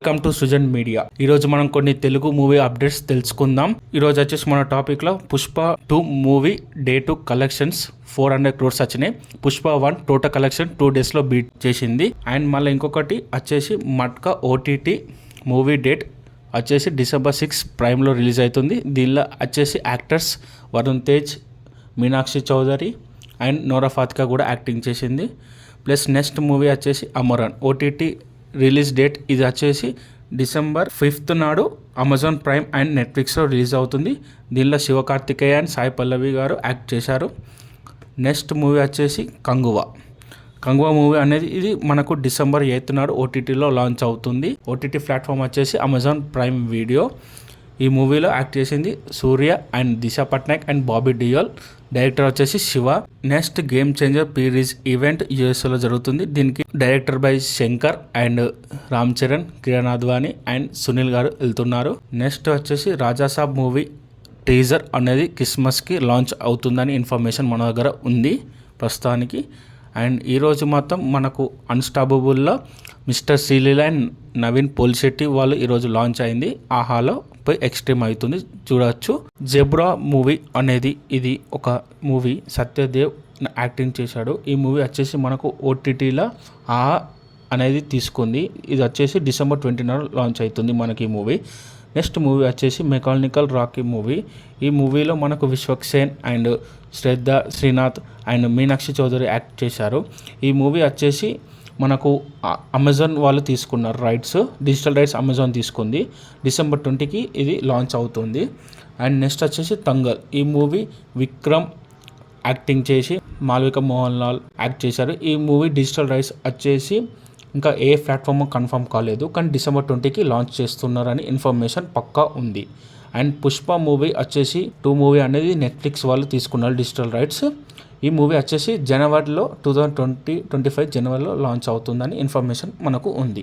Welcome to Sujan media. ఈరోజు మనం కొన్ని తెలుగు మూవీ అప్డేట్స్ తెలుసుకుందాం. ఈరోజు వచ్చేసి మన టాపిక్లో Pushpa 2 movie day 2 collections 400 crores వచ్చినాయి. పుష్ప 1 టోటల్ కలెక్షన్ 2 daysలో బీట్ చేసింది. అండ్ మళ్ళీ ఇంకొకటి వచ్చేసి మట్కా ఓటీటీ మూవీ డేట్ వచ్చేసి December 6 ప్రైమ్లో రిలీజ్ అవుతుంది. దీనిలో వచ్చేసి యాక్టర్స్ వరుణ్ తేజ్, మీనాక్షి చౌదరి అండ్ నోరా ఫాతికా కూడా యాక్టింగ్ చేసింది. ప్లస్ నెక్స్ట్ మూవీ వచ్చేసి అమరన్ ఓటీటీ రిలీజ్ డేట్ ఇది వచ్చేసి December 5th నాడు అమెజాన్ ప్రైమ్ అండ్ నెట్ఫ్లిక్స్లో రిలీజ్ అవుతుంది. దీనిలో శివకార్తికేయ అండ్ సాయి పల్లవి గారు యాక్ట్ చేశారు. నెక్స్ట్ మూవీ వచ్చేసి కంగువా మూవీ అనేది ఇది మనకు December 8th నాడు ఓటీటీలో లాంచ్ అవుతుంది. ఓటీటీ ప్లాట్ఫామ్ వచ్చేసి అమెజాన్ ప్రైమ్ వీడియో. ఈ మూవీలో యాక్ట్ చేసింది Suriya and Disha Patnaik and Bobby Deol. Director వచ్చేసి Siva. Next game changer prerelease event యూఎస్ఏలో జరుగుతుంది. దీనికి director by Shankar and Ram Charan, Kiran Advani and Sunil garu వెళ్తున్నారు. నెక్స్ట్ వచ్చేసి రాజాసాబ్ మూవీ టీజర్ అనేది క్రిస్మస్కి లాంచ్ అవుతుందని ఇన్ఫర్మేషన్ మన దగ్గర ఉంది ప్రస్తుతానికి. అండ్ ఈరోజు మొత్తం మనకు అన్స్టాపబుల్లో మిస్టర్ శ్రీలీల అండ్ నవీన్ పోలిశెట్టి వాళ్ళు ఈరోజు లాంచ్ అయింది. ఆహాలో పోయి ఎక్స్ట్రీమ్ అవుతుంది చూడవచ్చు. జెబ్రా మూవీ అనేది ఇది ఒక మూవీ, సత్యదేవ్ యాక్టింగ్ చేశాడు. ఈ మూవీ వచ్చేసి మనకు ఓటీటీలో ఆహా అనేది తీసుకుంది. ఇది వచ్చేసి December 20 లాంచ్ అవుతుంది మనకి ఈ మూవీ. నెక్స్ట్ మూవీ వచ్చేసి మెకానికల్ రాకీ మూవీ. ఈ మూవీలో మనకు Vishwaksen and Shraddha Srinath and Meenakshi Chaudhary act చేశారు. ఈ మూవీ వచ్చేసి మనకు అమెజాన్ వాళ్ళు తీసుకున్నారు రైట్స్, డిజిటల్ రైట్స్ అమెజాన్ తీసుకుంది. December 20కి ఇది లాంచ్ అవుతుంది. అండ్ నెక్స్ట్ వచ్చేసి తంగల్. ఈ మూవీ విక్రమ్ యాక్టింగ్ చేసి మాల్విక మోహన్ లాల్ యాక్ట్ చేశారు. ఈ మూవీ డిజిటల్ రైట్స్ వచ్చేసి ఇంకా ఏ ప్లాట్ఫామ్ కన్ఫర్మ్ కాలేదు, కానీ December 20కి లాంచ్ చేస్తున్నారని ఇన్ఫర్మేషన్ పక్కా ఉంది. అండ్ పుష్ప మూవీ వచ్చేసి 2 మూవీ అనేది నెట్ఫ్లిక్స్ వాళ్ళు తీసుకున్నారు డిజిటల్ రైట్స్. ఈ మూవీ వచ్చేసి జనవరిలో 2025 జనవరిలో లాంచ్ అవుతుందని ఇన్ఫర్మేషన్ మనకు ఉంది.